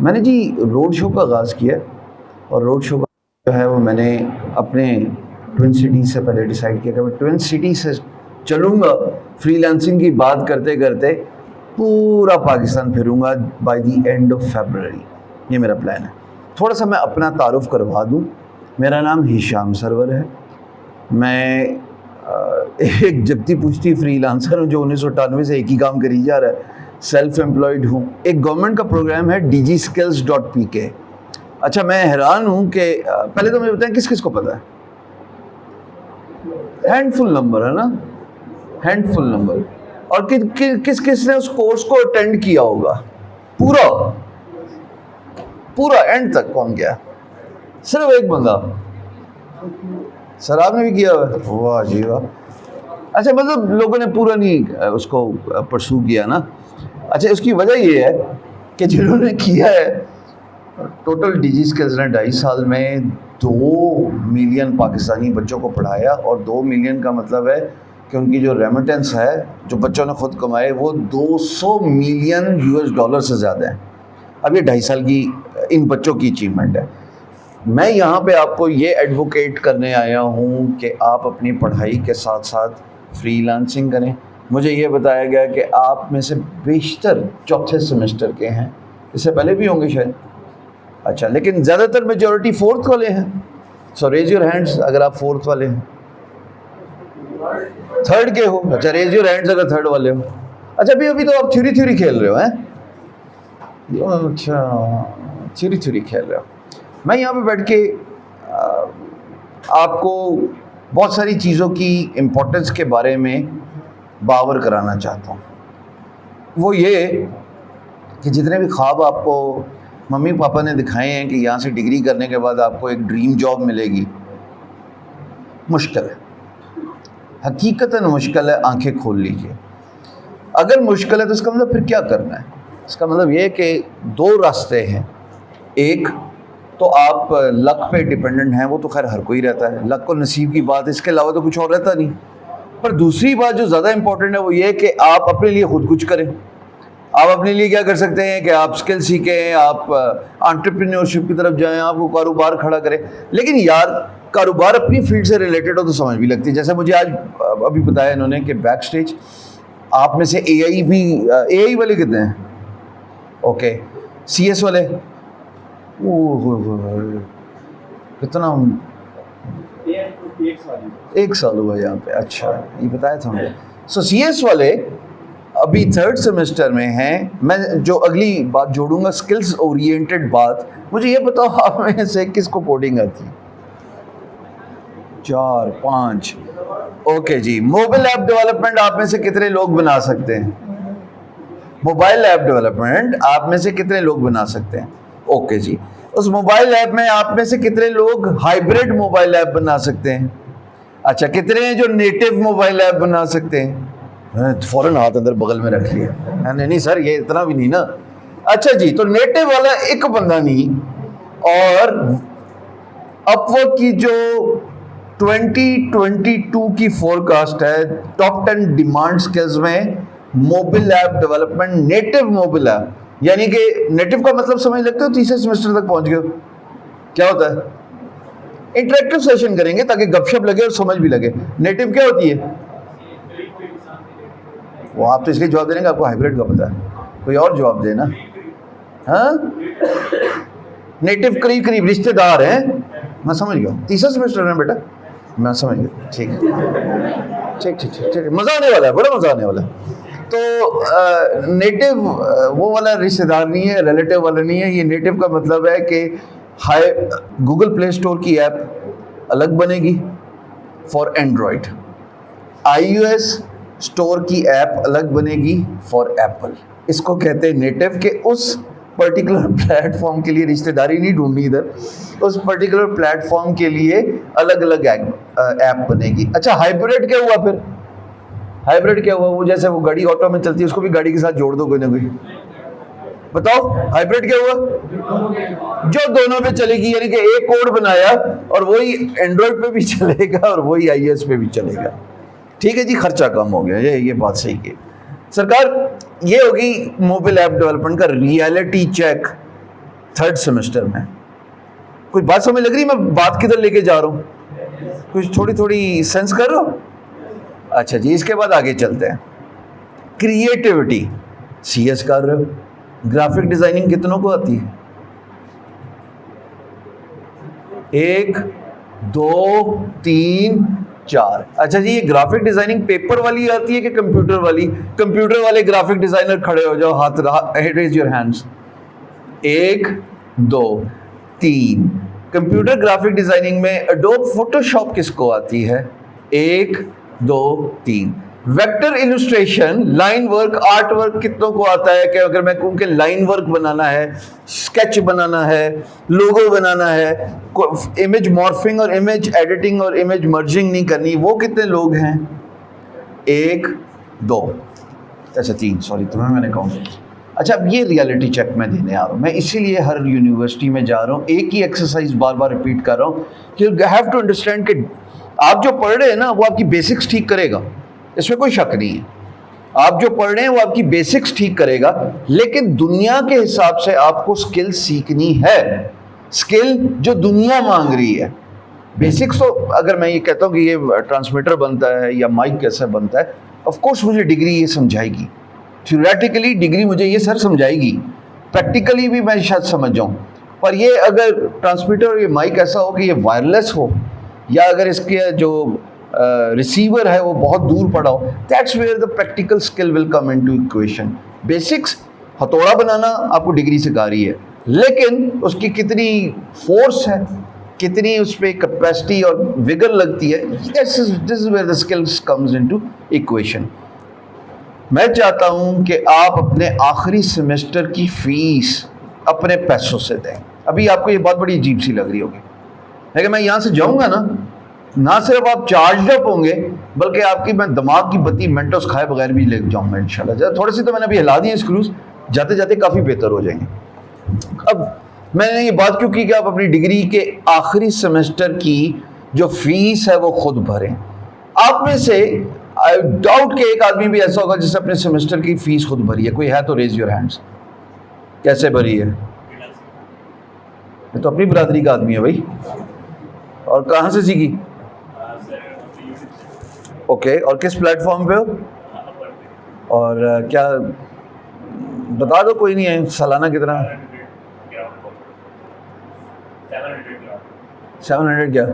मैंने जी road show का आगाज़ किया और रोड शो का जो है वो मैंने अपने ट्विन सिटी से पहले डिसाइड किया कि मैं ट्विन सिटी से चलूँगा। फ्रीलांसिंग की बात करते करते पूरा पाकिस्तान फिरूँगा by the end of February. ये मेरा प्लान है। थोड़ा सा मैं अपना तारुफ करवा दूँ। मेरा नाम हिशाम सरवर है। मैं एक जगती पुश्ती फ्रीलांसर हूँ जो 1998 से एक ही काम करी जा रहा है। सेल्फ एम्प्लॉयड हूँ। एक गवर्नमेंट का प्रोग्राम है digiskills.pk। अच्छा, मैं हैरान हूँ कि पहले तो मुझे बताएं किस किस को पता है? हैंडफुल नंबर है ना, हैंडफुल नंबर। और किस किस ने उस कोर्स को अटेंड किया होगा? पूरा पूरा एंड तक कौन गया? सिर्फ एक बंदा। सर आपने भी किया हुआ? वाह जी वाह। अच्छा, मतलब लोगों ने पूरा नहीं उसको परसू किया ना। अच्छा, उसकी वजह ये है कि जिन्होंने किया है, टोटल डिजी स्किल्स ने 2.5 साल में 2 मिलियन पाकिस्तानी बच्चों को पढ़ाया। और 2 मिलियन का मतलब है कि उनकी जो रेमिटेंस है जो बच्चों ने खुद कमाए वो 200 मिलियन यूएस डॉलर से ज़्यादा है। अब ये 2.5 साल की इन बच्चों की अचीवमेंट है। मैं यहाँ पे आपको ये एडवोकेट करने आया हूँ कि आप अपनी पढ़ाई के साथ साथ फ्रीलांसिंग करें। मुझे ये बताया गया कि आप में से बेशतर चौथे सेमेस्टर के हैं, इससे पहले भी होंगे शायद। अच्छा, लेकिन ज़्यादातर मेजॉरिटी 4th वाले हैं। सो रेज योर हैंड्स अगर आप 4th वाले हैं। 3rd के हो? अच्छा, रेज योर हैंड्स अगर 3rd वाले हो। अच्छा, अभी तो आप थ्योरी खेल रहे हो हैं? अच्छा, थ्योरी खेल रहे हो। मैं यहाँ पे बैठ के आपको बहुत सारी चीज़ों की इम्पोर्टेंस के बारे में बावर कराना चाहता हूँ। वो ये कि जितने भी ख्वाब आपको मम्मी पापा ने दिखाए हैं कि यहाँ से डिग्री करने के बाद आपको एक ड्रीम जॉब मिलेगी, मुश्किल है, हकीकतन मुश्किल है। आंखें खोल लीजिए। अगर मुश्किल है तो इसका मतलब फिर क्या करना है? इसका मतलब ये कि 2 रास्ते हैं। एक तो आप लक पे डिपेंडेंट हैं, वो तो खैर हर कोई रहता है, लक और नसीब की बात, इसके अलावा तो कुछ और रहता नहीं। पर दूसरी बात जो ज़्यादा इंपॉर्टेंट है वो ये कि आप अपने लिए खुद कुछ करें। आप अपने लिए क्या कर सकते हैं कि आप स्किल सीखें, आप एंटरप्रेन्योरशिप की तरफ जाएं, आपको कारोबार खड़ा करें। लेकिन यार, कारोबार अपनी फील्ड से रिलेटेड हो तो समझ भी लगती है। जैसे मुझे आज अभी बताया इन्होंने कि बैक स्टेज आप में से एआई वाले कितने हैं? ओके, सीएस वाले कितना? 1 साल हुआ यहाँ पे। अच्छा, ये बताया था मुझे। सो सीएस वाले अभी 3rd सेमेस्टर में हैं। मैं जो अगली बात जोड़ूंगा स्किल्स ओरिएंटेड बात। मुझे ये बताओ आप में से किसको कोडिंग आती है? 4 5। ओके जी। मोबाइल ऐप डेवलपमेंट आप में से कितने लोग बना सकते हैं? मोबाइल ऐप डेवलपमेंट आप में से कितने लोग बना सकते हैं? ओके जी। उस मोबाइल ऐप में आप में से कितने लोग हाइब्रिड मोबाइल ऐप बना सकते हैं? अच्छा, कितने हैं जो नेटिव मोबाइल ऐप बना सकते हैं? फौरन हाथ अंदर बगल में रख लिया। नहीं सर, ये इतना भी नहीं ना। अच्छा जी, तो नेटिव वाला एक बंदा नहीं। और अपवर्क की जो 2022 की फोरकास्ट है, टॉप 10 डिमांड स्किल्स में mobile app development, native mobile app. यानी कि नेटिव का मतलब समझ लगते हो? 3रे सेमेस्टर तक पहुंच गए। क्या होता है? इंटरेक्टिव सेशन करेंगे ताकि गपशप लगे और समझ भी लगे। नेटिव क्या होती है? वो आप तो इसलिए जवाब दे रहे हैं, आपको हाइब्रिड का पता है। कोई और जवाब देना। हाँ, नेटिव करीब करीब रिश्तेदार हैं। मैं समझ गया। 3रा सेमेस्टर में बेटा, मैं समझ गया। ठीक है, ठीक, मज़ा आने वाला है, बड़ा मज़ा आने वाला है। तो नेटिव वो वाला रिश्तेदार नहीं है, रिलेटिव वाला नहीं है। ये नेटिव का मतलब है कि गूगल प्ले स्टोर की ऐप अलग बनेगी फॉर एंड्रॉयड, iOS स्टोर की ऐप अलग बनेगी फॉर एप्पल। इसको कहते हैं नेटिव के उस पर्टिकुलर प्लेटफॉर्म के लिए रिश्तेदारी नहीं ढूंढनी इधर, उस पर्टिकुलर प्लेटफॉर्म के लिए अलग अलग ऐप बनेगी। अच्छा, हाइब्रिड क्या हुआ फिर? हाइब्रिड क्या हुआ? वो जैसे वो गाड़ी ऑटो में चलती है, उसको भी गाड़ी के साथ जोड़ दो कोई ना कोई। बताओ हाइब्रिड क्या हुआ? जो दोनों पे चलेगी, यानी कि एक कोड बनाया और वही एंड्रॉइड पे भी चलेगा और वही iOS पे भी चलेगा। ठीक है जी, खर्चा कम हो गया। ये बात सही की सरकार। ये होगी मोबाइल ऐप डेवलपमेंट का रियलिटी चेक 3rd सेमेस्टर में। कुछ बात समझ लग रही है मैं बात किधर लेके जा रहा हूँ? कुछ थोड़ी थोड़ी सेंस कर रहे हो? अच्छा जी, इसके बाद आगे चलते हैं। क्रिएटिविटी CS कर रहे हो, ग्राफिक डिजाइनिंग कितनों को आती है? 1 2 3 4। अच्छा जी, ये ग्राफिक डिजाइनिंग पेपर वाली आती है कि कंप्यूटर वाली? कंप्यूटर वाले ग्राफिक डिजाइनर खड़े हो जाओ, हाथ raise your hands. 1 2 3। Computer graphic designing में एडोब फोटोशॉप किसको आती है? 1 2 3। Vector illustration, line work, art work कितनों को आता है? कि अगर मैं कहूँ कि लाइन वर्क बनाना है, स्केच बनाना है, लोगो बनाना है, इमेज मॉर्फिंग और इमेज एडिटिंग और इमेज मर्जिंग नहीं करनी, वो कितने लोग हैं? 1 2। अच्छा 3, सॉरी तुम्हें मैंने काउंट। अच्छा, अब ये रियलिटी चेक मैं देने आ रहा हूँ, मैं इसीलिए हर यूनिवर्सिटी में जा रहा हूँ, एक ही एक्सरसाइज बार बार रिपीट कर रहा हूँ कि यू हैव टू अंडरस्टैंड कि आप जो पढ़ रहे हैं ना वो आपकी बेसिक्स ठीक करेगा, इसमें कोई शक नहीं है। आप जो पढ़ रहे हैं वो आपकी बेसिक्स ठीक करेगा, लेकिन दुनिया के हिसाब से आपको स्किल सीखनी है, स्किल जो दुनिया मांग रही है। बेसिक्स तो अगर मैं ये कहता हूँ कि ये ट्रांसमीटर बनता है या माइक कैसे बनता है, ऑफ कोर्स मुझे डिग्री ये समझाएगी, थ्योरेटिकली डिग्री मुझे ये सर समझाएगी, प्रैक्टिकली भी मैं शायद समझ जाऊँ, पर ये अगर ट्रांसमीटर और ये माइक ऐसा हो कि ये वायरलेस हो, या अगर इसके जो रिसीवर है वो बहुत दूर पड़ा हो, that's where the practical skill will come into equation. Basics हथौड़ा बनाना आपको डिग्री सिखा रही है, लेकिन उसकी कितनी फोर्स है, कितनी उस पर कैपेसिटी और विगर लगती है, this is where the skills comes into equation. मैं चाहता हूं कि आप अपने आखिरी सेमेस्टर की फीस अपने पैसों से दें। अभी आपको ये बात बड़ी अजीब सी लग रही होगी, लेकिन मैं यहाँ से जाऊँगा ना सिर्फ आप चार्ज अप होंगे, बल्कि आपकी मैं दिमाग की बत्ती मेंटोस खाए बगैर भी ले जाऊँगा इंशाल्लाह। थोड़े से तो मैंने अभी हिला दिए स्क्रूज, जाते जाते काफ़ी बेहतर हो जाएंगे। अब मैंने ये बात क्यों की कि आप अपनी डिग्री के आखिरी सेमेस्टर की जो फीस है वो खुद भरें। आप में से आई डाउट कि एक आदमी भी ऐसा होगा जिसने अपने सेमेस्टर की फीस खुद भरी है। कोई है तो रेज योर हैंड्स। कैसे भरी है? ये तो अपनी बरादरी का आदमी है भाई। और कहाँ से सीखी? ओके, और किस प्लेटफॉर्म पे हो? और क्या बता दो, कोई नहीं है, सालाना कितना? 700 क्या?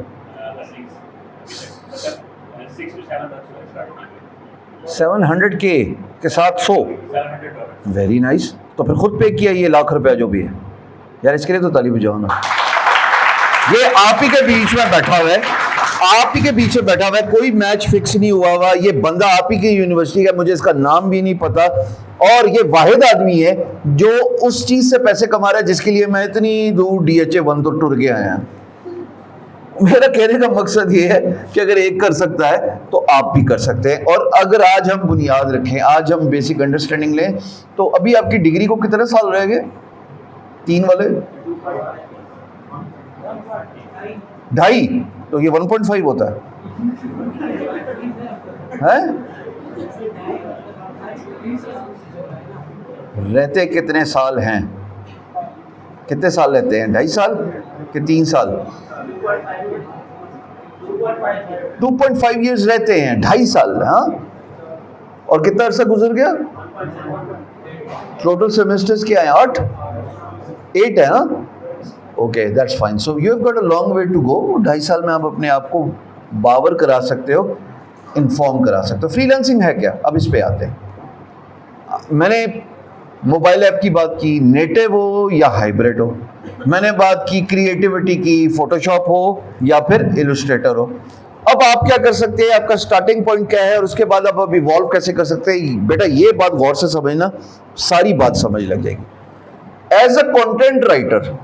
700 के साथ 100? Very nice. तो फिर खुद पे किया ये लाख रुपया जो भी है यार, इसके लिए तो ताली बजाओ ना। ये आप ही के बीच में बैठा हुआ है, आप ही के बीच में बैठा हुआ है, कोई मैच फिक्स नहीं हुआ हुआ। ये बंदा आप ही की यूनिवर्सिटी का, मुझे इसका नाम भी नहीं पता, और ये वाहिद आदमी है जो उस चीज से पैसे कमा रहा है जिसके लिए मैं इतनी दूर DHA 1 तो टुर के आया। मेरा कहने का मकसद ये है कि अगर एक कर सकता है तो आप भी कर सकते हैं। और अगर आज हम बुनियाद रखें, आज हम बेसिक अंडरस्टैंडिंग लें, तो अभी आपकी डिग्री को कितने साल रह गए? 3 वाले 2.5, तो ये 1.5 होता है? रहते कितने साल हैं? कितने साल रहते हैं? 2.5 साल कि 3 साल? 2.5 ईयर्स रहते हैं, 2.5 साल। हाँ, और कितना अरसा गुजर गया? टोटल सेमेस्टर्स क्या है? 8 है। हाँ, okay, that's fine. So you have got a long way to go. 2.5 साल में आप अपने आप को बावर करा सकते हो, इन्फॉर्म करा सकते हो। फ्रीलांसिंग है क्या? अब इस पे आते हैं। मैंने मोबाइल ऐप की बात की, नेटिव हो या हाइब्रिड हो। मैंने बात की क्रिएटिविटी की, फोटोशॉप हो या फिर इलस्ट्रेटर हो। अब आप क्या कर सकते हैं, आपका स्टार्टिंग पॉइंट क्या है और उसके बाद आप इवॉल्व कैसे कर सकते हैं। बेटा ये बात गौर से समझना, सारी बात समझ लग जाएगी। एज अ कंटेंट राइटर,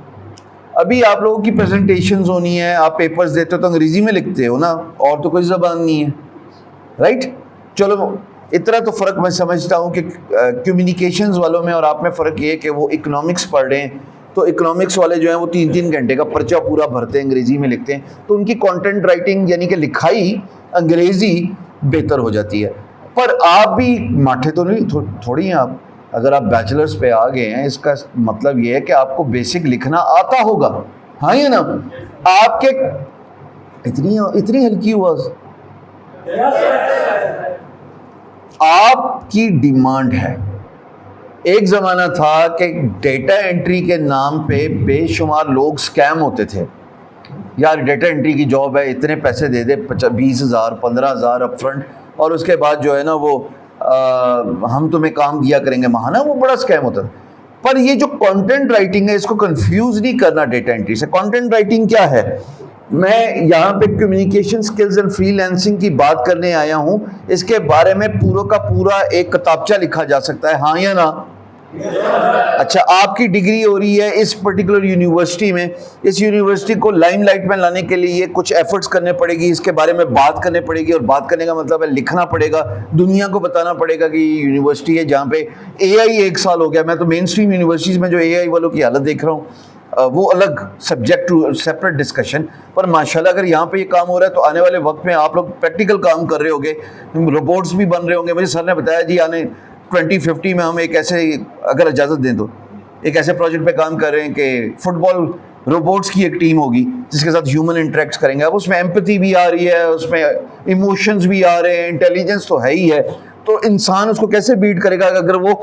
अभी आप लोगों की प्रेजेंटेशंस होनी है, आप पेपर्स देते हो तो अंग्रेजी में लिखते हो ना, और तो कोई ज़बान नहीं है, राइट? चलो इतना तो फ़र्क मैं समझता हूँ कि कम्युनिकेशंस वालों में और आप में फ़र्क ये है कि वो इकोनॉमिक्स पढ़ रहे हैं, तो इकोनॉमिक्स वाले जो हैं वो 3-3 घंटे का पर्चा पूरा भरते हैं, अंग्रेज़ी में लिखते हैं, तो उनकी कंटेंट राइटिंग यानी कि लिखाई अंग्रेज़ी बेहतर हो जाती है। पर आप भी माठे तो नहीं थोड़ी हैं आप, अगर आप बैचलर्स पे आ गए हैं, इसका मतलब ये है कि आपको बेसिक लिखना आता होगा, हाँ या ना? आपके इतनी इतनी हल्की आवाज, आपकी डिमांड है। एक ज़माना था कि डेटा एंट्री के नाम पे बेशुमार लोग स्कैम होते थे। यार डेटा एंट्री की जॉब है, इतने पैसे दे दे, 20,000 15,000 अपफ्रंट, और उसके बाद जो है ना वो हम तुम्हें काम दिया करेंगे महाना, वो बड़ा स्कैम होता था। पर ये जो कंटेंट राइटिंग है, इसको कंफ्यूज नहीं करना डेटा एंट्री से। कंटेंट राइटिंग क्या है? मैं यहाँ पे कम्युनिकेशन स्किल्स एंड फ्रीलांसिंग की बात करने आया हूँ। इसके बारे में पूरा का पूरा एक किताबचा लिखा जा सकता है, हाँ या ना? अच्छा, आपकी डिग्री हो रही है इस पर्टिकुलर यूनिवर्सिटी में, इस यूनिवर्सिटी को लाइमलाइट में लाने के लिए कुछ एफर्ट्स करने पड़ेगी, इसके बारे में बात करने पड़ेगी, और बात करने का मतलब है लिखना पड़ेगा, दुनिया को बताना पड़ेगा कि ये यूनिवर्सिटी है जहाँ पे एआई 1 साल हो गया। मैं तो मेन स्ट्रीम यूनिवर्सिटीज़ में जो एआई वालों की हालत देख रहा हूँ, वो अलग सब्जेक्ट टू सेपरेट डिस्कशन। पर माशाल्लाह अगर यहाँ पे ये काम हो रहा है तो आने वाले वक्त में आप लोग प्रैक्टिकल काम कर रहे होंगे, रोबोट्स भी बन रहे होंगे। मुझे सर ने बताया जी आने 2050 में हम एक ऐसे, अगर इजाज़त दें तो, एक ऐसे प्रोजेक्ट पे काम कर रहे हैं कि फुटबॉल रोबोट्स की एक टीम होगी जिसके साथ ह्यूमन इंटरेक्ट करेंगे। अब उसमें एम्पैथी भी आ रही है, उसमें इमोशंस भी आ रहे हैं, इंटेलिजेंस तो है ही है। तो इंसान उसको कैसे बीट करेगा अगर वो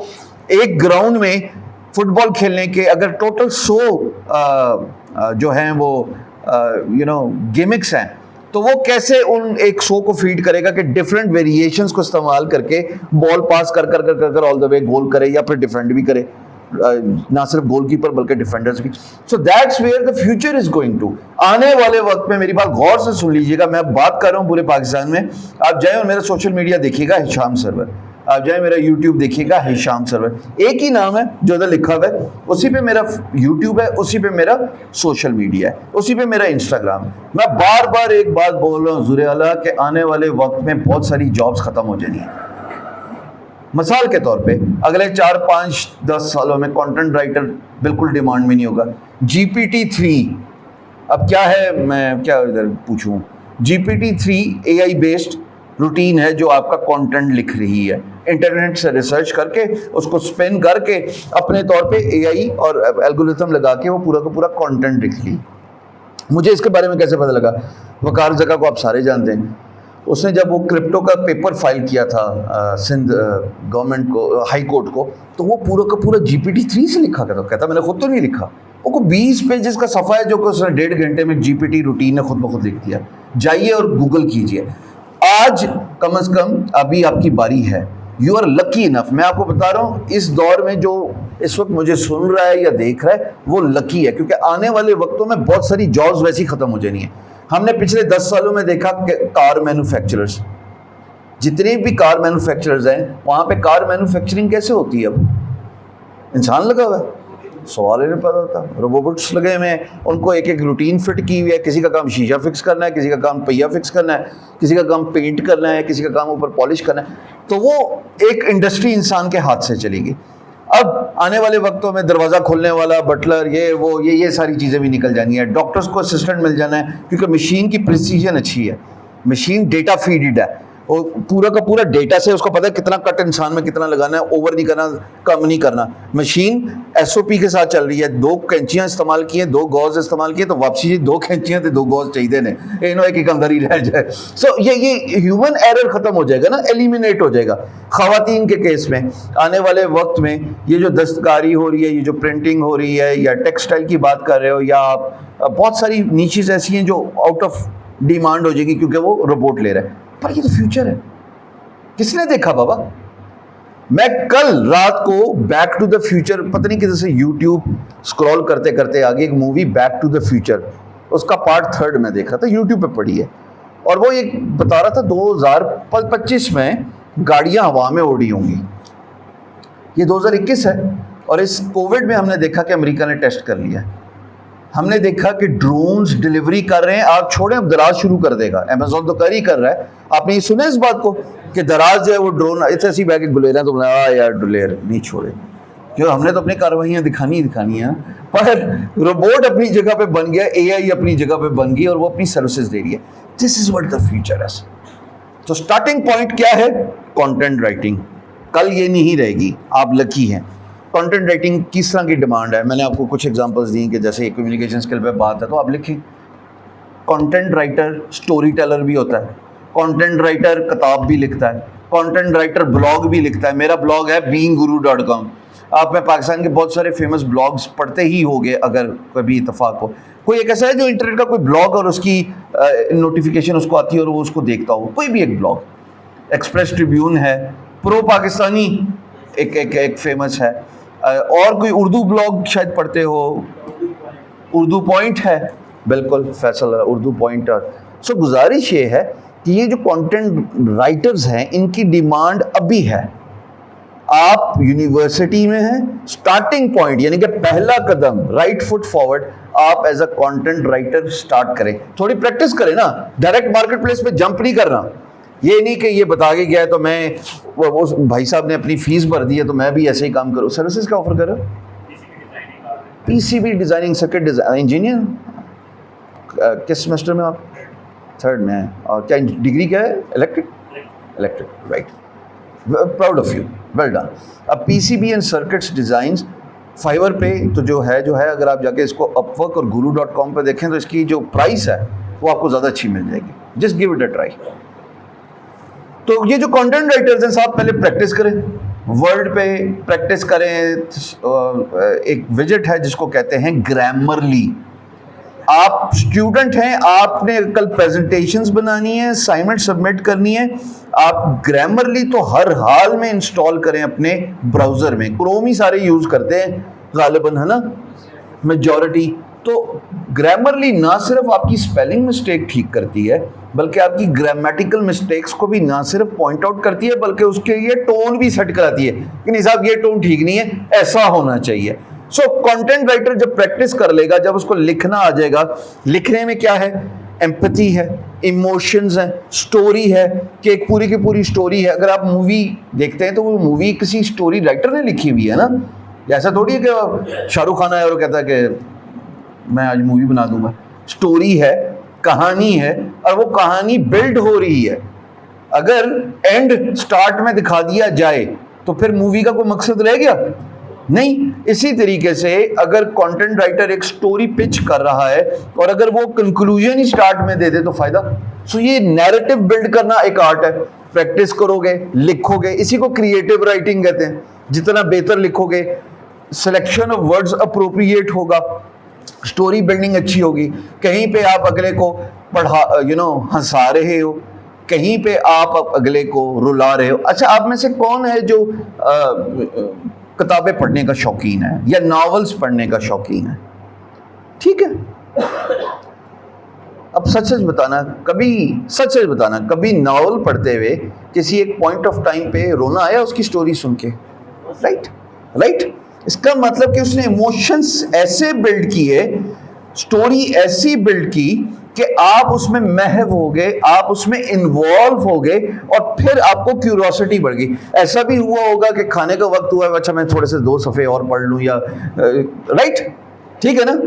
एक ग्राउंड में फुटबॉल खेलने के अगर टोटल 100 जो हैं वो गिमिक्स हैं, तो वो कैसे उन एक शो को फीड करेगा कि डिफरेंट वेरिएशंस को इस्तेमाल करके बॉल पास कर कर कर कर कर ऑल द वे गोल करे, या फिर डिफेंड भी करे, ना सिर्फ गोलकीपर बल्कि डिफेंडर्स भी। So that's where the future is going to. आने वाले वक्त में, मेरी बात गौर से सुन लीजिएगा, मैं बात कर रहा हूँ पूरे पाकिस्तान में। आप जाए और मेरा सोशल मीडिया देखिएगा, हिशाम सर्वर, आप जाए मेरा यूट्यूब देखिएगा, हिशाम सर्वर, एक ही नाम है जो इधर लिखा हुआ है, उसी पे मेरा यूट्यूब है, उसी पे मेरा सोशल मीडिया है, उसी पे मेरा इंस्टाग्राम है। मैं बार बार एक बात बोल रहा हूँ ज़ुरे आला कि आने वाले वक्त में बहुत सारी जॉब्स खत्म हो जानी है। मिसाल के तौर पे अगले 4 5 10 सालों में कंटेंट राइटर बिल्कुल डिमांड में नहीं होगा। GPT-3 अब क्या है, मैं क्या इधर पूछूं? GPT-3 AI बेस्ड रूटीन है जो आपका कंटेंट लिख रही है, इंटरनेट से रिसर्च करके उसको स्पिन करके अपने तौर पे AI और एल्गोरिथम लगा के वो पूरा का पूरा कंटेंट लिख ली। मुझे इसके बारे में कैसे पता लगा? वकार जका को आप सारे जानते हैं, उसने जब वो क्रिप्टो का पेपर फाइल किया था सिंध गवर्नमेंट को, हाई कोर्ट को, तो वो पूरा का पूरा GPT-3 से लिखा था। कहता मैंने खुद तो नहीं लिखा, वो 20 पेजेस का सफ़ा है जो कि उसने 1.5 घंटे में GPT रूटीन ने खुद ब खुद लिख दिया। जाइए और गूगल कीजिए। आज कम से कम अभी आपकी बारी है। You are lucky enough. मैं आपको बता रहा हूँ, इस दौर में जो इस वक्त मुझे सुन रहा है या देख रहा है वो लकी है, क्योंकि आने वाले वक्तों में बहुत सारी जॉब्स वैसी खत्म हो जानी है। हमने पिछले 10 सालों में देखा कि कार मैन्युफैक्चरर्स, जितने भी कार मैन्युफैक्चरर्स हैं, वहाँ पे कार मैन्युफैक्चरिंग कैसे होती है? अब इंसान लगा हुआ है, सवाल ही नहीं पता होता, रोबोट्स लगे हुए हैं, उनको एक एक रूटीन फिट की हुई है। किसी का काम शीशा फिक्स करना है, किसी का काम पहिया फिक्स करना है, किसी का काम पेंट करना है, किसी का काम ऊपर पॉलिश करना है। तो वो एक इंडस्ट्री इंसान के हाथ से चलेगी। अब आने वाले वक्तों में दरवाज़ा खोलने वाला, बटलर, ये सारी चीज़ें भी निकल जानी है। डॉक्टर्स को असिस्टेंट मिल जाना है, क्योंकि मशीन की प्रिसीजन अच्छी है, मशीन डेटा फीडेड है, और पूरा का पूरा डेटा से उसको पता है कितना कट इंसान में कितना लगाना है, ओवर नहीं करना, कम नहीं करना। मशीन SOP के साथ चल रही है। 2 कैंचियाँ इस्तेमाल किए, 2 गॉज इस्तेमाल किए, तो वापसी 2 कैंचियाँ थे, 2 गॉज चाहिए ने, एक अंदर ही रह जाए। सो ये ह्यूमन एरर खत्म हो जाएगा ना, एलिमिनेट हो जाएगा। ख़वातीन के केस में आने वाले वक्त में ये जो दस्तकारी हो रही है, ये जो प्रिंटिंग हो रही है, या टेक्सटाइल की बात कर रहे हो, या आप बहुत सारी नीचेज ऐसी हैं जो आउट ऑफ डिमांड हो जाएगी क्योंकि वो रोबोट ले रहे हैं। पर ये तो फ्यूचर है, किसने देखा बाबा? मैं कल रात को बैक टू द फ्यूचर, पता नहीं किधर से यूट्यूब स्क्रॉल करते करते आगे एक movie Back to the Future, उसका पार्ट 3 में देखा था, यूट्यूब पे पड़ी है, और वो एक बता रहा था 2025 में गाड़ियां हवा में उड़ी होंगी। ये 2021 है, और इस कोविड में हमने देखा कि अमेरिका ने टेस्ट कर लिया। हमने देखा कि ड्रोन्स डिलीवरी कर रहे हैं। आप छोड़ें, अब दराज शुरू कर देगा, अमेज़न तो कर ही कर रहा है। आपने ये सुना इस बात को कि दराज जो है वो ड्रोन ऐसी बैग गुलेर है, तो यार डुलेर नहीं छोड़े, क्यों? हमने तो अपनी कार्रवाइयाँ दिखानी है। पर रोबोट अपनी जगह पे बन गया, AI अपनी जगह पे बन गई, और वो अपनी सर्विसेज दे रही है। This is what the future है। तो स्टार्टिंग पॉइंट क्या है? Content writing. कल ये नहीं रहेगी, आप लकी हैं। कंटेंट राइटिंग किस तरह की डिमांड है, मैंने आपको कुछ एग्जांपल्स दी कि जैसे कम्युनिकेशन स्किल पे बात है तो आप लिखें। कंटेंट राइटर स्टोरी टेलर भी होता है, कंटेंट राइटर किताब भी लिखता है, कंटेंट राइटर ब्लॉग भी लिखता है। मेरा ब्लॉग है beinguru.com। आप में पाकिस्तान के बहुत सारे फेमस ब्लॉग्स पढ़ते ही होंगे अगर कभी इत्तेफाक हो। कोई एक ऐसा है जो इंटरनेट का कोई ब्लॉग और उसकी नोटिफिकेशन उसको आती है और वो उसको देखता हो, कोई भी एक ब्लॉग। एक्सप्रेस ट्रिब्यून है, प्रो पाकिस्तानी एक फेमस है, और कोई उर्दू ब्लॉग शायद पढ़ते हो, उर्दू पॉइंट है, बिल्कुल फैसल उर्दू पॉइंटर। सो गुजारिश ये है कि ये जो कंटेंट राइटर्स हैं इनकी डिमांड अभी है। आप यूनिवर्सिटी में हैं, स्टार्टिंग पॉइंट यानी कि पहला कदम, राइट फुट फॉरवर्ड, आप as a content writer start करें, थोड़ी प्रैक्टिस करें ना। डायरेक्ट मार्केट प्लेस पे जंप नहीं करना। ये नहीं कि ये बता के गया है तो मैं वो भाई साहब ने अपनी फीस भर दी है तो मैं भी ऐसे ही काम करूँ। सर्विसेज क्या ऑफर कर रहे हो? PCB designing, circuit design, engineer. किस सेमेस्टर में आप? थर्ड में है। और क्या डिग्री क्या है? Electric, right. Proud of you, well done. अब PCB and circuits designs Fiverr पे तो जो है अगर आप जाके इसको अपवर्क और guru.com पे देखें तो इसकी जो प्राइस है वो आपको ज़्यादा अच्छी मिल जाएगी। Just give it a try. तो ये जो कंटेंट राइटर्स हैं साहब, पहले प्रैक्टिस करें, वर्ड पे प्रैक्टिस करें। एक विजेट है जिसको कहते हैं ग्रामरली। आप स्टूडेंट हैं, आपने कल प्रेजेंटेशंस बनानी है, असाइनमेंट सबमिट करनी है, आप ग्रामरली तो हर हाल में इंस्टॉल करें अपने ब्राउजर में। क्रोम ही सारे यूज करते हैं गालिबन, है ना, मेजॉरिटी। तो ग्रामरली ना सिर्फ आपकी स्पेलिंग मिस्टेक ठीक करती है बल्कि आपकी ग्रामेटिकल मिस्टेक्स को भी ना सिर्फ पॉइंट आउट करती है बल्कि उसके लिए टोन भी सेट कराती है कि नहीं साहब ये टोन ठीक नहीं है, ऐसा होना चाहिए। सो कंटेंट राइटर जब प्रैक्टिस कर लेगा, जब उसको लिखना आ जाएगा, लिखने में क्या है, एम्पैथी है, इमोशंस है, स्टोरी है, कि एक पूरी की पूरी स्टोरी है। अगर आप मूवी देखते हैं तो वो मूवी किसी स्टोरी राइटर ने लिखी हुई है ना। ऐसा थोड़ी है कि शाहरुख खान आया और कहता है कि मैं आज मूवी बना दूंगा। स्टोरी है, कहानी है, और वो कहानी बिल्ड हो रही है। अगर एंड स्टार्ट में दिखा दिया जाए तो फिर मूवी का कोई मकसद रह गया? नहीं। इसी तरीके से अगर कंटेंट राइटर एक स्टोरी पिच कर रहा है और अगर वो कंक्लूजन ही स्टार्ट में दे दे तो फायदा। सो ये नैरेटिव बिल्ड करना एक आर्ट है। प्रैक्टिस करोगे, लिखोगे, इसी को क्रिएटिव राइटिंग कहते हैं। जितना बेहतर लिखोगे, सिलेक्शन ऑफ वर्ड्स अप्रोप्रिएट होगा, स्टोरी बिल्डिंग अच्छी होगी। कहीं पे आप अगले को पढ़ा हंसा रहे हो, कहीं पे आप अगले को रुला रहे हो। अच्छा, आप में से कौन है जो किताबें पढ़ने का शौकीन है या नॉवेल्स पढ़ने का शौकीन है? ठीक है। अब सच बताना, कभी नॉवेल पढ़ते हुए किसी एक पॉइंट ऑफ टाइम पे रोना आया उसकी स्टोरी सुन के? राइट। इसका मतलब कि उसने इमोशंस ऐसे बिल्ड किए, स्टोरी ऐसी बिल्ड की कि आप उसमें महव हो गए, आप उसमें इन्वॉल्व हो गए और फिर आपको क्यूरियोसिटी बढ़ गई। ऐसा भी हुआ होगा कि खाने का वक्त हुआ, अच्छा मैं थोड़े से 2 सफ़े और पढ़ लूँ, या राइट, ठीक है ना।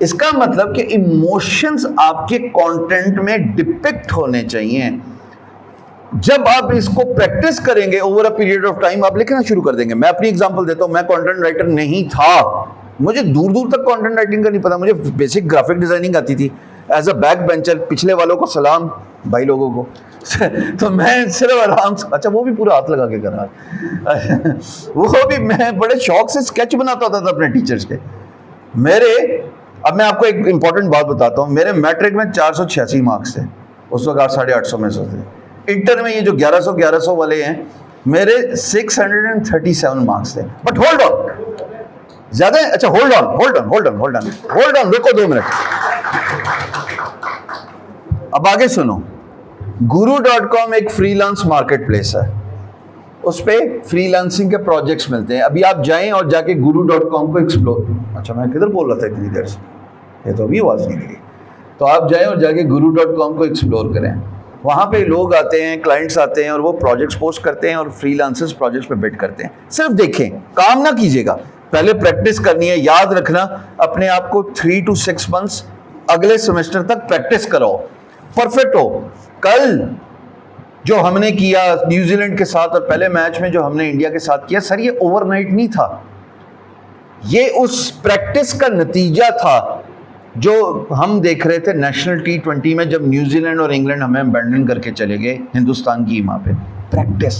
इसका मतलब कि इमोशंस आपके कंटेंट में डिपिक्ट होने चाहिए। जब आप इसको प्रैक्टिस करेंगे over a period of time, आप लिखना शुरू कर देंगे। मैं अपनी एग्जांपल देता हूं। मैं कंटेंट राइटर नहीं था, मुझे दूर दूर तक कंटेंट राइटिंग का नहीं पता। मुझे बेसिक ग्राफिक डिजाइनिंग आती थी एज अ बैक बेंचर। पिछले वालों को सलाम, भाई लोगों को तो मैं सिर्फ आराम से, अच्छा वो भी पूरा हाथ लगा के कर रहा वो भी मैं बड़े शौक से स्केच बनाता होता था अपने टीचर्स के। अब मैं आपको एक इंपॉर्टेंट बात बताता हूँ। मेरे मैट्रिक में 486 मार्क्स थे, उस वक्त 850 में से थे। इंटर में ये जो 1100 वाले हैं, मेरे 637 मार्क्स थे। बट होल्ड ऑन, ज्यादा, अच्छा होल्ड ऑन, रुको 2 मिनट। अब आगे सुनो। guru.com एक फ्रीलांस मार्केट प्लेस है, उस पे फ्रीलांसिंग के प्रोजेक्ट्स मिलते हैं। अभी आप जाएं और जाके guru.com को एक्सप्लोर, अच्छा मैं किधर बोल रहा था इतनी देर से, ये तो अभी आवाज निकली। तो आप जाएं और जाके guru.com को एक्सप्लोर करें। वहाँ पे लोग आते हैं, क्लाइंट्स आते हैं और वो प्रोजेक्ट्स पोस्ट करते हैं और फ्रीलांसर्स प्रोजेक्ट्स पे बिड करते हैं। सिर्फ देखें, काम ना कीजिएगा, पहले प्रैक्टिस करनी है। याद रखना, अपने आप को 3 to 6 months अगले सेमेस्टर तक प्रैक्टिस कराओ, परफेक्ट हो। कल जो हमने किया न्यूजीलैंड के साथ और पहले मैच में जो हमने इंडिया के साथ किया, सर ये ओवरनाइट नहीं था, ये उस प्रैक्टिस का नतीजा था जो हम देख रहे थे नेशनल T20 में, जब न्यूजीलैंड और इंग्लैंड हमें अबैंडन करके चले गए हिंदुस्तान की वहाँ पे। प्रैक्टिस,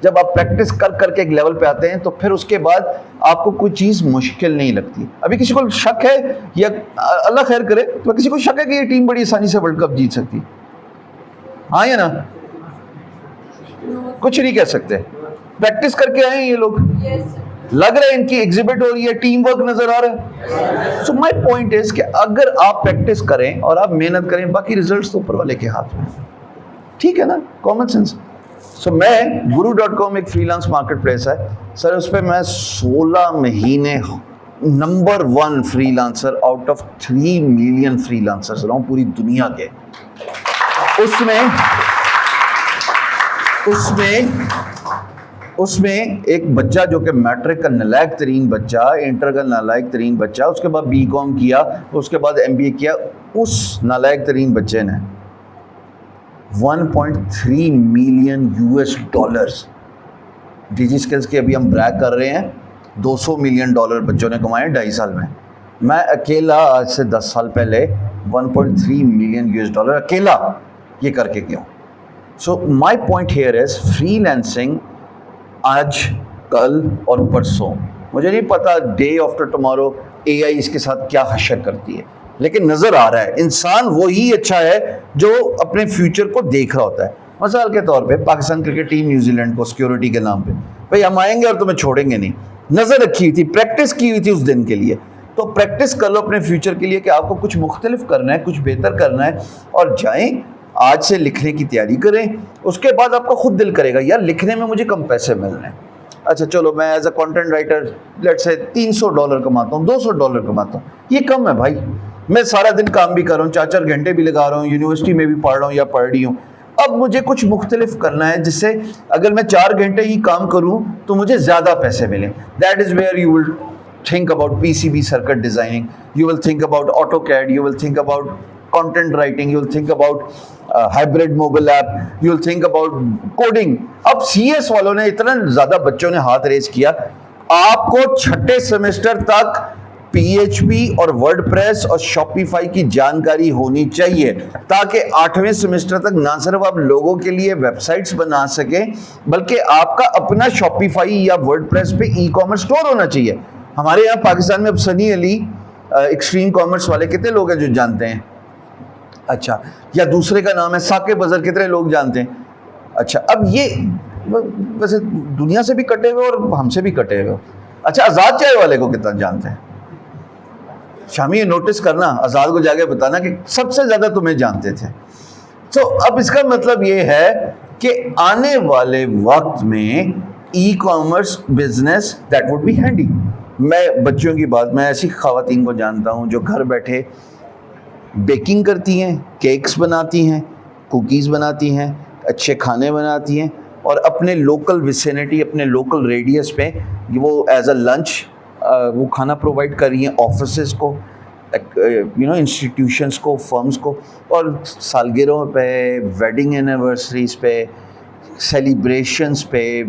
जब आप प्रैक्टिस कर करके एक लेवल पे आते हैं तो फिर उसके बाद आपको कोई चीज़ मुश्किल नहीं लगती। अभी किसी को शक है, या अल्लाह खैर करे, तो किसी को शक है कि ये टीम बड़ी आसानी से वर्ल्ड कप जीत सकती, हाँ या ना? कुछ नहीं कह सकते। प्रैक्टिस करके आए हैं ये लोग, लग रहा है इनकी एग्जिबिट हो रही है, टीम वर्क नजर आ रहा है। सो माय पॉइंट इज कि अगर आप प्रैक्टिस करें और आप मेहनत करें, बाकी रिजल्ट्स तो ऊपर वाले के हाथ में, ठीक है ना, कॉमन सेंस। सो मैं guru.com एक फ्रीलांस मार्केट प्लेस है सर, उस पर मैं 16 महीने number 1 freelancer out of 3 million freelancers रहा हूं पूरी दुनिया के। उसमें एक बच्चा जो कि मैट्रिक का नालायक तरीन बच्चा, इंटर का नालायक तरीन बच्चा, उसके बाद बीकॉम किया, उसके बाद MBA किया, उस नालायक तरीन बच्चे ने 1.3 मिलियन US डॉलर्स डिजी स्किल्स के अभी हम ब्रैक कर रहे हैं, 200 मिलियन डॉलर बच्चों ने कमाए 2.5 साल में। मैं अकेला आज से 10 साल पहले 1.3 मिलियन US अकेला ये करके गया। So my point here is freelancing आज, कल और परसों, मुझे नहीं पता डे आफ्टर टुमारो AI इसके साथ क्या हशर करती है, लेकिन नजर आ रहा है इंसान वही अच्छा है जो अपने फ्यूचर को देख रहा होता है। मिसाल के तौर पे पाकिस्तान क्रिकेट टीम न्यूजीलैंड को सिक्योरिटी के नाम पे, भाई हम आएंगे और तुम्हें छोड़ेंगे नहीं, नजर रखी हुई थी, प्रैक्टिस की हुई थी उस दिन के लिए। तो प्रैक्टिस कर लो अपने फ्यूचर के लिए कि आपको कुछ मुख्तलिफ करना है, कुछ बेहतर करना है, और जाएं आज से लिखने की तैयारी करें। उसके बाद आपका खुद दिल करेगा यार लिखने में मुझे कम पैसे मिल रहे हैं, अच्छा चलो मैं as a content writer let's से $300 कमाता हूँ, $200 कमाता हूँ, ये कम है भाई, मैं सारा दिन काम भी कर रहा हूँ, 4-4 घंटे भी लगा रहा हूँ, यूनिवर्सिटी में भी पढ़ रहा हूँ या पढ़ रही हूँ। अब मुझे कुछ मुख्तलिफ करना है जिससे अगर मैं 4 घंटे ही काम करूँ तो मुझे ज़्यादा पैसे मिलें। That is where you will think about PCB circuit designing, you will think about AutoCAD, you will think about content writing, you will think about hybrid mobile app, you will think about coding। अब CS वालों ने इतना ज़्यादा बच्चों ने हाथ raise किया, आपको 6ठे सेमेस्टर तक PHP और वर्डप्रेस और शॉपिफाई की जानकारी होनी चाहिए, ताकि 8वें सेमेस्टर तक ना सिर्फ आप लोगों के लिए वेबसाइट्स बना सकें, बल्कि आपका अपना शॉपिफाई या वर्डप्रेस पे ई-कॉमर्स स्टोर होना चाहिए। हमारे यहाँ पाकिस्तान में अब सनी अली एक्सट्रीम कॉमर्स वाले कितने लोग हैं जो जानते हैं? अच्छा, या दूसरे का नाम है साकिब अजहर, कितने लोग जानते हैं? अच्छा, अब ये वैसे दुनिया से भी कटे हुए और हमसे भी कटे हुए। अच्छा, आज़ाद चाय वाले को कितना जानते हैं? शामी ये नोटिस करना, आज़ाद को जाके बताना कि सबसे ज़्यादा तुम्हें जानते थे। तो अब इसका मतलब ये है कि आने वाले वक्त में ecommerce business that would be handy. मैं बच्चों की बात, मैं ऐसी ख़वातीन को जानता हूँ जो घर बैठे बेकिंग करती हैं, केक्स बनाती हैं, कुकीज़ बनाती हैं, अच्छे खाने बनाती हैं, और अपने लोकल विसिनिटी, अपने लोकल रेडियस पे वो एज अ लंच वो खाना प्रोवाइड कर रही हैं ऑफिसेस को, इंस्टीट्यूशंस को, फर्म्स को, और सालगिरहों पे, वेडिंग एनिवर्सरीज पे, सेलिब्रेशंस पे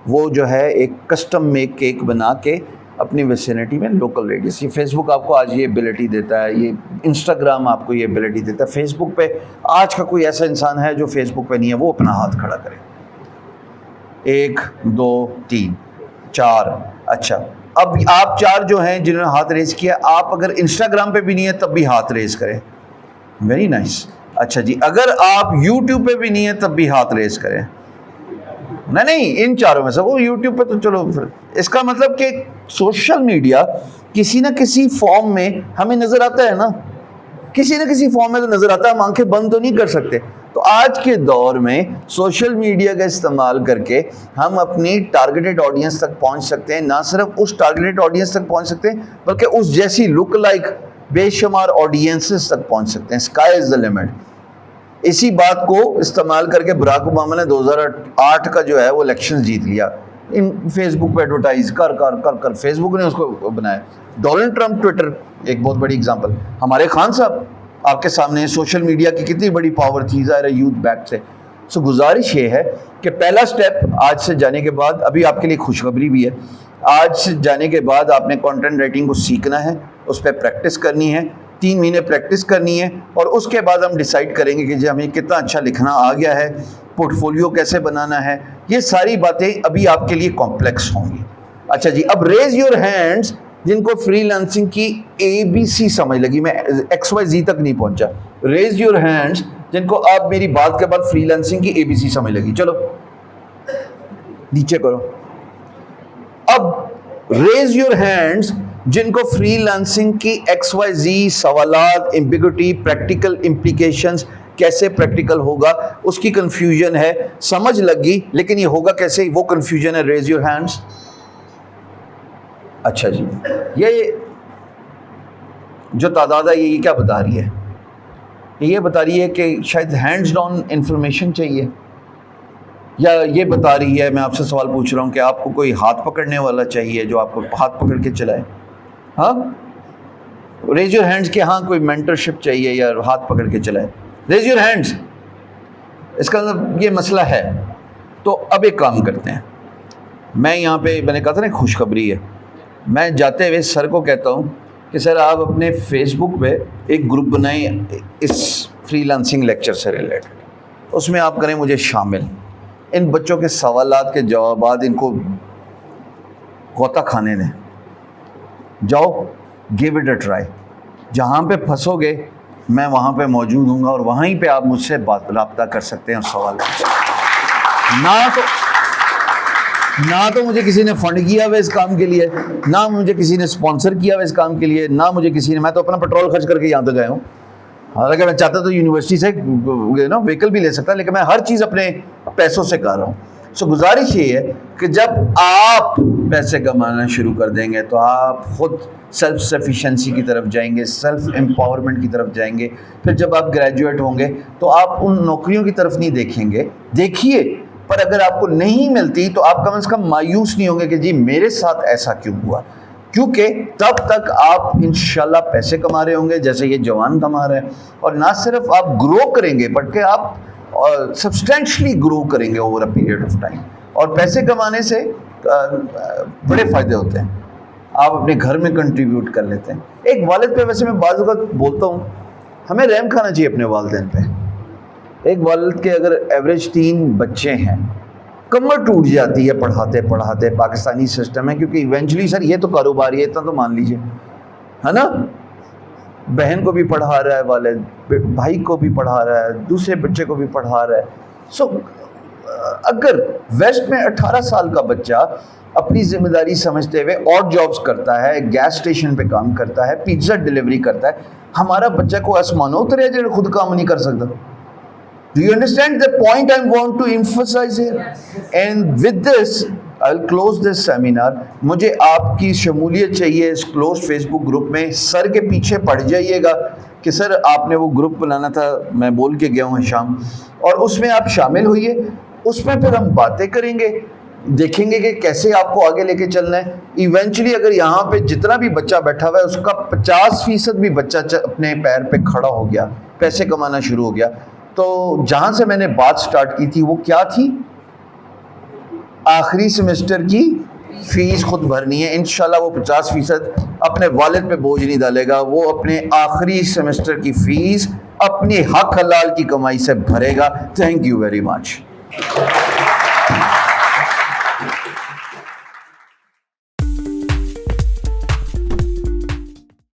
वो जो है एक कस्टम मेक केक बना के अपनी विसिनिटी में लोकल रेडियस। ये फेसबुक आपको आज ये एबिलिटी देता है, ये इंस्टाग्राम आपको ये एबिलिटी देता है। फेसबुक पे आज का कोई ऐसा इंसान है जो फेसबुक पे नहीं है, वो अपना हाथ खड़ा करे। 1 2 3 4, अच्छा अब आप 4 जो हैं जिन्होंने हाथ रेज किया, आप अगर इंस्टाग्राम पे भी नहीं है तब भी हाथ रेज करें, वेरी नाइस। अच्छा जी, अगर आप यूट्यूब पे भी नहीं है तब भी हाथ रेज करें। नहीं, इन 4 में से वो यूट्यूब पे तो चलो, फिर इसका मतलब कि सोशल मीडिया किसी ना किसी फॉर्म में हमें नजर आता है ना, किसी ना किसी फॉर्म में तो नजर आता है, हम आंखें बंद तो नहीं कर सकते। तो आज के दौर में सोशल मीडिया का इस्तेमाल करके हम अपनी टारगेटेड ऑडियंस तक पहुंच सकते हैं। ना सिर्फ उस टारगेटेड ऑडियंस तक पहुंच सकते हैं, बल्कि उस जैसी लुक लाइक बेशुमार ऑडियंसेस तक पहुंच सकते हैं। Sky is the limit. इसी बात को इस्तेमाल करके बराक ओबामा ने 2008 का जो है वो इलेक्शन जीत लिया, इन फेसबुक पे एडवर्टाइज कर कर कर कर फेसबुक ने उसको बनाया। डोनाल्ड ट्रंप, ट्विटर एक बहुत बड़ी एग्जांपल। हमारे खान साहब आपके सामने, सोशल मीडिया की कितनी बड़ी पावर थी, ज़ाहिर है यूथ बैक से। सो गुजारिश ये है कि पहला स्टेप आज से जाने के बाद, अभी आपके लिए खुशखबरी भी है, आज से जाने के बाद आपने कंटेंट राइटिंग को सीखना है, उस पर प्रैक्टिस करनी है, 3 महीने प्रैक्टिस करनी है, और उसके बाद हम डिसाइड करेंगे कि जी हमें कितना अच्छा लिखना आ गया है, पोर्टफोलियो कैसे बनाना है। ये सारी बातें अभी आपके लिए कॉम्प्लेक्स होंगी। अच्छा जी, अब रेज योर हैंड्स जिनको फ्रीलांसिंग की ABC समझ लगी, मैं XYZ तक नहीं पहुंचा। रेज योर हैंड्स जिनको आप मेरी बात के बाद फ्रीलांसिंग की ABC समझ लगी, चलो नीचे करो। अब रेज योर हैंड्स जिनको फ्रीलांसिंग की XYZ सवालात, एम्बिग्युइटी, प्रैक्टिकल इम्प्लीकेशंस, कैसे प्रैक्टिकल होगा उसकी कंफ्यूजन है, समझ लगी, लेकिन ये होगा कैसे, वो कंफ्यूजन है। Raise your hands. अच्छा जी, ये जो तादाद है ये क्या बता रही है? ये बता रही है कि शायद हैंड्स डाउन इंफॉर्मेशन चाहिए, या ये बता रही है, मैं आपसे सवाल पूछ रहा हूँ कि आपको कोई हाथ पकड़ने वाला चाहिए जो आपको हाथ पकड़ के चलाए। हाँ, रेज योर हैंड्स के हाँ कोई मेंटरशिप चाहिए या हाथ पकड़ के चलाए। रेज योर हैंड्स, इसका मतलब ये मसला है। तो अब एक काम करते हैं, मैं यहाँ पे मैंने कहा था ना खुशखबरी है, मैं जाते हुए सर को कहता हूँ कि सर आप अपने फेसबुक पे एक ग्रुप बनाएं इस फ्रीलांसिंग लेक्चर से रिलेटेड, उसमें आप करें मुझे शामिल। इन बच्चों के सवालात के जवाबात इनको गोता खाने दें, जाओ गिव इट अ ट्राई। जहाँ पे फंसोगे मैं वहाँ पे मौजूद हूँगा और वहीं पे आप मुझसे बात रब्ता कर सकते हैं और सवाल पूछ सकते हैं। ना तो मुझे किसी ने फंड किया हुआ इस काम के लिए, ना मुझे किसी ने स्पॉन्सर किया हुआ इस काम के लिए, ना मुझे किसी ने, मैं तो अपना पेट्रोल खर्च करके यहाँ तक गया हूँ। हालांकि मैं चाहता तो यूनिवर्सिटी से व्हीकल भी ले सकता, लेकिन मैं हर चीज़ अपने पैसों से कर रहा हूँ। सो गुजारिश ये है कि जब आप पैसे कमाना शुरू कर देंगे तो आप खुद सेल्फ सफिशेंसी की तरफ जाएंगे, सेल्फ एम्पावरमेंट की तरफ जाएंगे। फिर जब आप ग्रेजुएट होंगे तो आप उन नौकरियों की तरफ नहीं देखेंगे, देखिए, पर अगर आपको नहीं मिलती तो आप कम से कम मायूस नहीं होंगे कि जी मेरे साथ ऐसा क्यों हुआ, क्योंकि तब तक आप इंशाल्लाह पैसे कमा रहे होंगे जैसे ये जवान कमा रहे हैं। और ना सिर्फ आप ग्रो करेंगे बल्कि आप सब्सटेंशली ग्रो करेंगे over a period of time. और पैसे कमाने से बड़े फ़ायदे होते हैं, आप अपने घर में कंट्रीब्यूट कर लेते हैं। एक वालिद पे वैसे मैं बाज़ वक़्त बोलता हूँ, हमें रहम खाना चाहिए अपने वालिदैन पे। एक वालिद के अगर एवरेज 3 बच्चे हैं, कमर टूट जाती है पढ़ाते पढ़ाते। पाकिस्तानी सिस्टम है, क्योंकि इवेंचुअली सर ये तो कारोबारी है, इतना तो मान लीजिए, है ना। बहन को भी पढ़ा रहा है वालिद, भाई को भी पढ़ा रहा है, दूसरे बच्चे को भी पढ़ा रहा है। सो अगर वेस्ट में 18 साल का बच्चा अपनी जिम्मेदारी समझते हुए और जॉब्स करता है, गैस स्टेशन पे काम करता है, पिज्ज़ा डिलीवरी करता है, हमारा बच्चा को आसमानों उतरे जो खुद काम नहीं कर सकता। Do you understand the point I want to emphasize here? And with this, I'll close this seminar. मुझे आपकी शमूलियत चाहिए इस क्लोज फेसबुक ग्रुप में। सर के पीछे पड़ जाइएगा कि सर आपने वो ग्रुप बनाना था, मैं बोल के गया हूँ शाम, और उसमें आप शामिल होइए। उसमें फिर हम बातें करेंगे, देखेंगे कि कैसे आपको आगे लेके चलना है। इवेंचुअली अगर यहाँ पे जितना भी बच्चा बैठा हुआ है उसका 50% भी बच्चा अपने पैर पे खड़ा हो गया, पैसे कमाना शुरू हो गया, तो जहाँ से मैंने बात स्टार्ट की थी वो क्या थी? आखिरी सेमेस्टर की फ़ीस खुद भरनी है। इंशाल्लाह वो 50% अपने वालिद पे बोझ नहीं डालेगा, वो अपने आखिरी सेमेस्टर की फ़ीस अपनी हक हलाल की कमाई से भरेगा। Thank you very much.